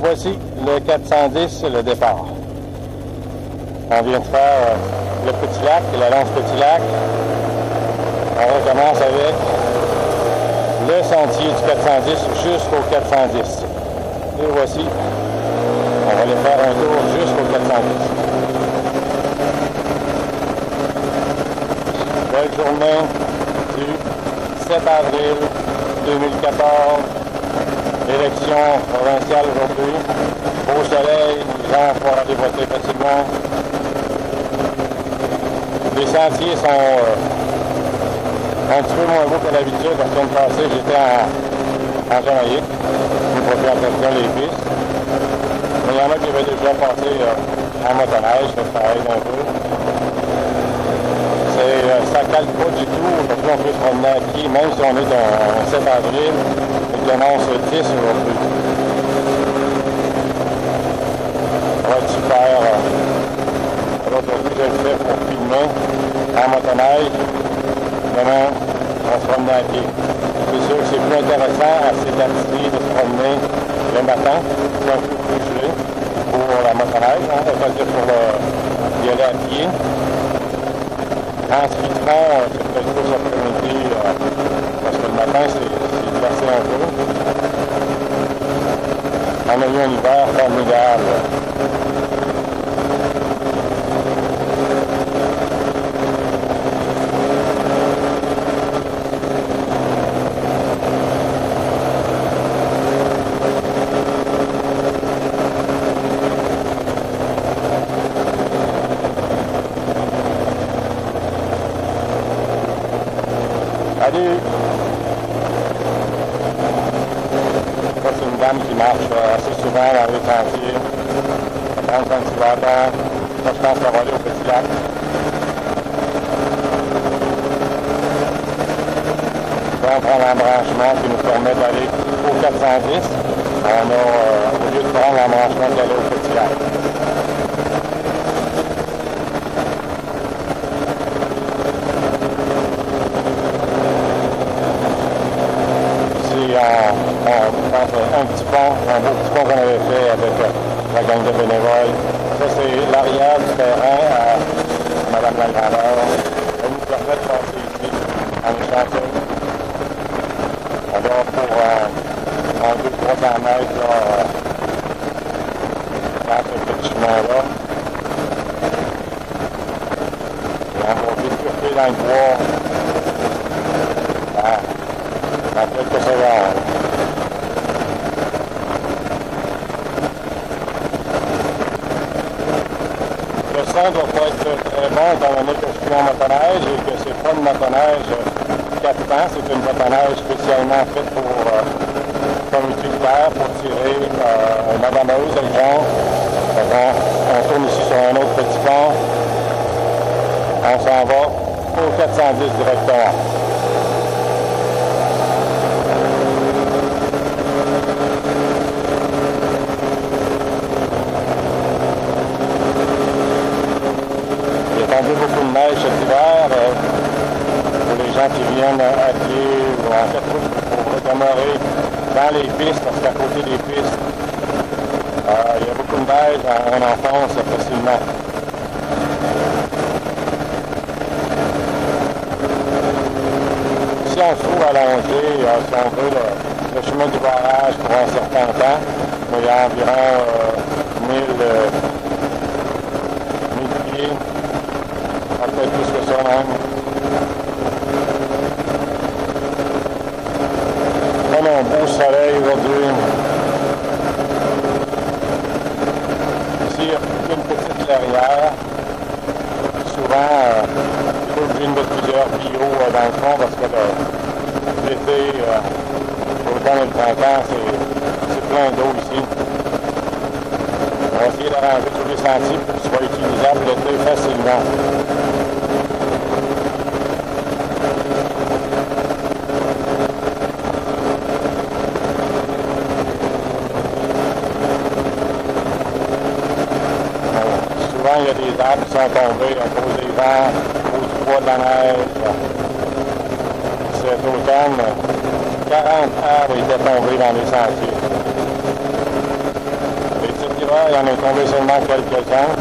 voici le 410, le départ. On vient de faire le Petit Lac, la Longe Petit Lac. On recommence avec le sentier du 410 jusqu'au 410. Et voici, on va aller faire un tour jusqu'au 410. Belle journée du 7 avril 2014. Élection provinciale aujourd'hui. Beau soleil, les gens vont pouvoir aller voter facilement. Les sentiers sont un petit peu moins beaux que d'habitude. La semaine passée, j'étais en Jamaïque. Je n'ai pas fait attention les pistes. Mais il y en a qui avaient déjà passé en motoneige, ça aide un peu. Ça ne cale pas du tout. Aujourd'hui, on peut se promener à pied, même si on est un 7 avril. Il annonce 10 aujourd'hui. Ça va être super. Aujourd'hui, je le fais pour filmer en motoneige. Demain, on va se promener à pied. C'est sûr que c'est plus intéressant à ces dates-ci de se promener le matin. C'est un peu plus gelé pour la motoneige, hein, c'est-à-dire pour y aller à pied. En ski de fond, c'est peut-être plus après-midi, parce que le matin, c'est glacé un peu. On a eu un hiver formidable. Salut! Ça, c'est une dame qui marche assez souvent dans les sentiers. Elle prend son petit bâton. Moi, je pense qu'elle va aller au Petit Lac. Là, on prend l'embranchement qui nous permet d'aller au 410. On a, au lieu de prendre l'embranchement d'aller au Petit Lac. Un petit pont, un beau petit pont qu'on avait fait avec la gang de bénévoles. Ça, c'est l'arrière du terrain à Mme la Grandeur. Elle nous permet de passer ici en échantillon. On va pour 200-300 mètres dans ce petit chemin-là. Et on va bifurquer dans le bois dans quelques secondes. Le son ne doit pas être très bon étant donné que je suis en motoneige et que c'est pas une motoneige 4 temps, c'est une motoneige spécialement faite comme utilitaire pour tirer Madame Rose et le genre. On tourne ici sur un autre petit pont. On s'en va au 410 directement. Beaucoup de neige cet hiver pour les gens qui viennent à pied ou en fait pour demeurer dans les pistes, parce qu'à côté des pistes, il y a beaucoup de neige, on enfonce facilement. Si on se trouve allongé, si on veut, le chemin du barrage pour un certain temps, il y a environ 1000 pieds. Peut-être plus que ça même. On a un beau soleil aujourd'hui. Ici, il y a une petite clairière. Souvent, il faut obligé de mettre plusieurs bio dans le fond parce que l'été, l'automne et le printemps, c'est plein d'eau ici. On va essayer d'arranger tous les sentiers pour qu'ils soient utilisables l'été facilement. Il y a des arbres qui sont tombés à cause des vents, à cause du poids de la neige. Cet automne, 40 arbres étaient tombés dans les sentiers. l'hiver, il y en a tombé seulement quelques-uns.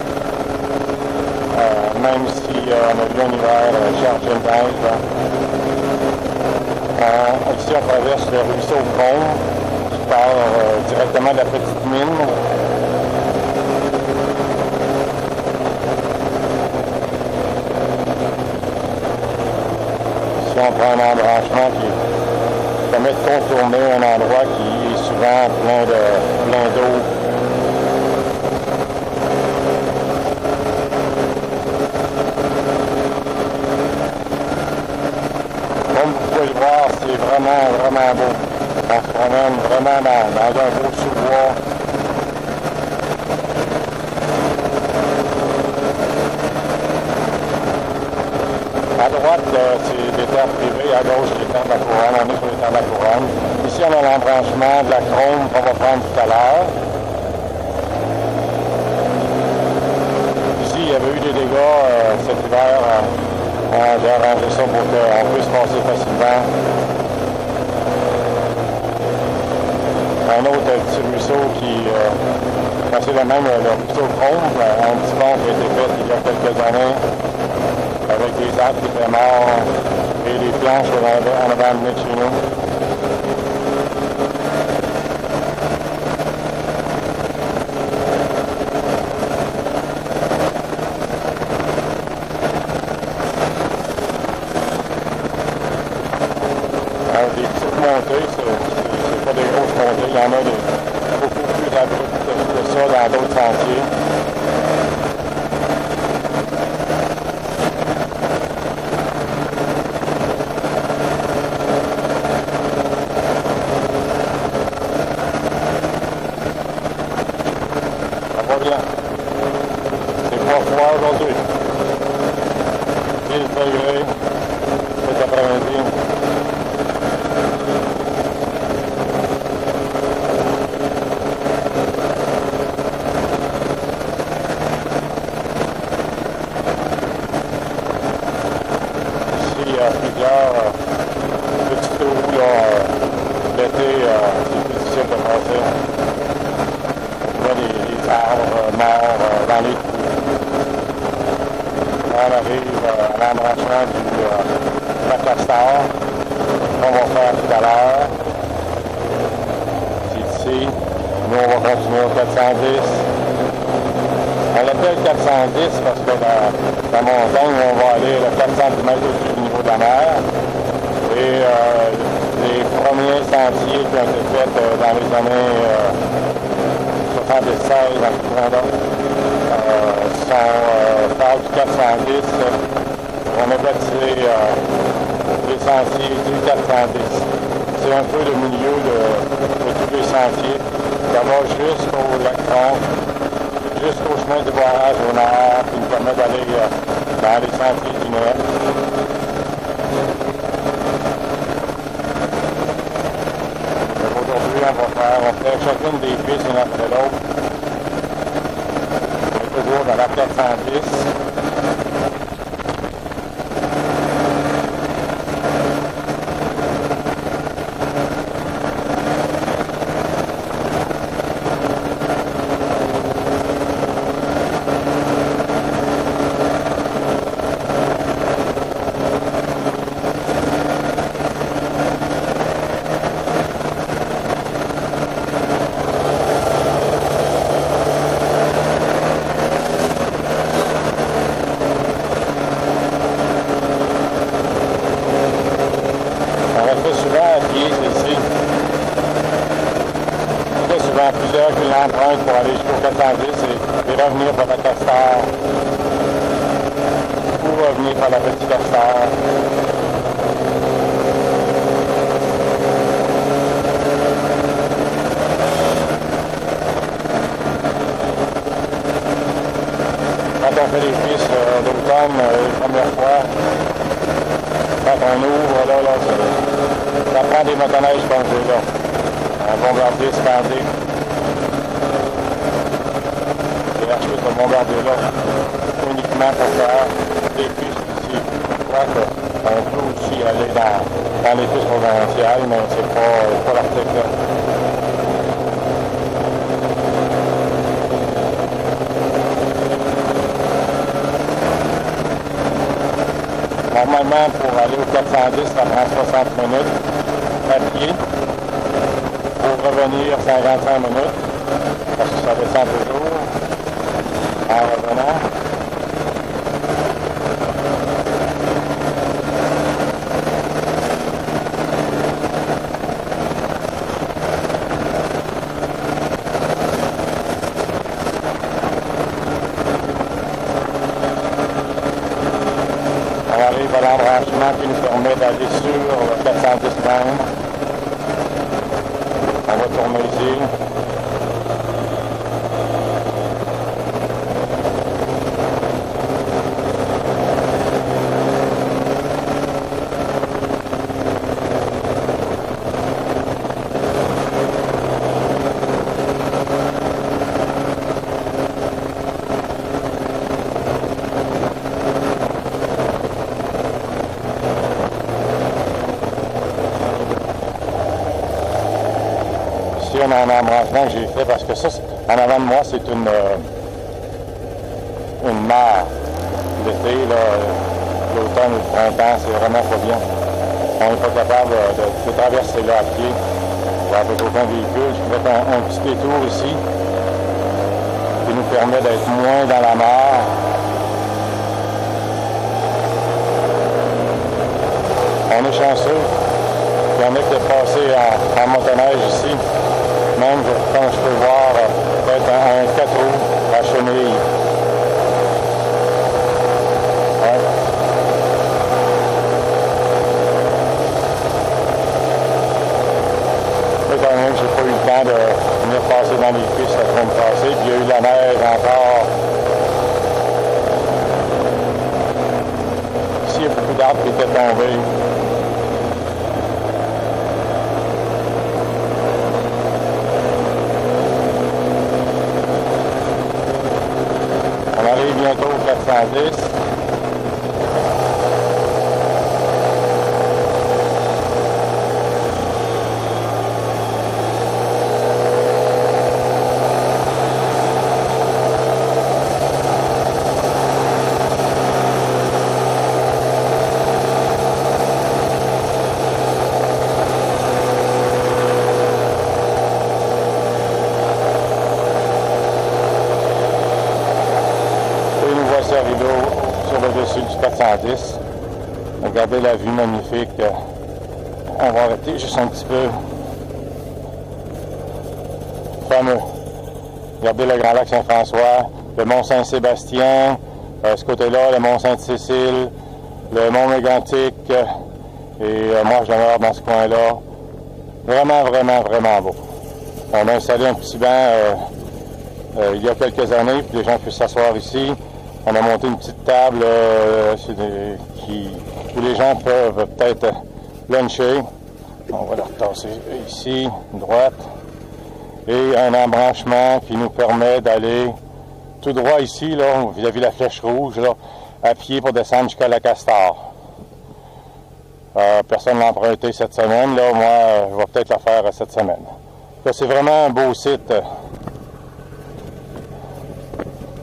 Même si on a eu un hiver chargé de neige. Ici, on traverse le ruisseau Combe, qui part directement de la petite mine. Ici, on prend un embranchement qui permet de contourner un endroit qui est souvent plein d'eau. Comme vous pouvez le voir, c'est vraiment beau. On se promène vraiment dans un beau sous-bois. À droite, c'est des terres privées. À gauche, les terres de la couronne. On est sur les terres de la couronne. Ici, on a l'embranchement de la Crome qu'on va prendre tout à l'heure. Ici, il y avait eu des dégâts cet hiver. J'ai arrangé ça pour qu'on puisse passer facilement. Un autre petit ruisseau qui c'est le même, le ruisseau Crome, un petit pont qui a été fait il y a quelques années avec des arbres qui étaient morts et des planches qu'on avait amenées de chez nous. Des petites montées, c'est pas des grosses montées, il y en a beaucoup plus abruptes que ça dans d'autres sentiers. Ça va bien. C'est pas froid aujourd'hui. 10 degrés cet après-midi. Plusieurs petits trous l'été, c'est plus difficile de passer. On voit les arbres morts dans les trous. Là, on arrive à l'embranchement du Macastor qu'on va faire tout à l'heure. C'est ici. Nous, on va continuer au 410. On l'appelle 410 parce que la montagne, on va aller à 400 mètres au-dessus du niveau de la mer. Et les premiers sentiers qui ont été faits dans les années 76 dans ce coin-là parlent du 410. On a bâti les sentiers du 410. C'est un peu le milieu de tous les sentiers. Ça va jusqu'au lac Tronc, jusqu'au chemin du barrage au nord, qui nous permet d'aller dans les sentiers du Nord. Aujourd'hui, on va faire chacune des pistes une après l'autre. On est toujours dans la 410. Plusieurs qui l'empruntent pour aller jusqu'au 410 et revenir par la Castor ou revenir par la petite Castor. Quand on fait les pistes d'automne, la première fois, quand on ouvre, ça prend des motoneiges comme j'ai là. Un bombardier scandé. J'ai acheté ce bombardier-là uniquement pour faire des pistes ici. Je crois qu'on peut aussi aller dans les pistes provinciales, mais c'est pas l'article là. habituellement, pour aller au 410, ça prend 60 minutes à pied. Pour revenir, 55 minutes, parce que ça descend toujours en revenant. On arrive à l'embranchement qui nous permet d'aller sur le 410 même. On va tourner ici. On a un embranchement que j'ai fait parce que ça, en avant de moi, c'est une mare. L'été, l'automne ou le printemps, c'est vraiment pas bien. On n'est pas capable de traverser là à pied avec aucun véhicule. Je fais un petit détour ici qui nous permet d'être moins dans la mare. On est chanceux. Il y en a qui est passé en motoneige ici. Même, comme je peux voir, peut-être un 4 roues à chenille. Ouais. Mais quand même, j'ai pas eu le temps de venir passer dans les pistes la semaine passée. Puis il y a eu la neige encore. Ici, il y a beaucoup d'arbres qui étaient tombés. On arrive bientôt au 410. Arrivé sur le dessus du 410. Regardez la vue magnifique. On va arrêter juste un petit peu. Fameux. Regardez le Grand Lac Saint-François, le Mont Saint-Sébastien, ce côté-là, le Mont Sainte-Cécile, le Mont Mégantic, et moi je demeure dans ce coin-là. Vraiment, vraiment, vraiment beau. On a installé un petit banc il y a quelques années, puis les gens puissent s'asseoir ici. On a monté une petite table où les gens peuvent peut-être luncher. On va la retasser ici, droite. Et un embranchement qui nous permet d'aller tout droit ici, là, vis-à-vis de la flèche rouge, là, à pied pour descendre jusqu'à la Castor. Personne ne l'a emprunté cette semaine. Là, moi, je vais peut-être la faire cette semaine. Là, c'est vraiment un beau site.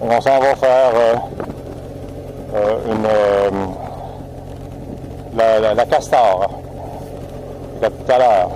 On s'en va faire la Castor, tout à l'heure.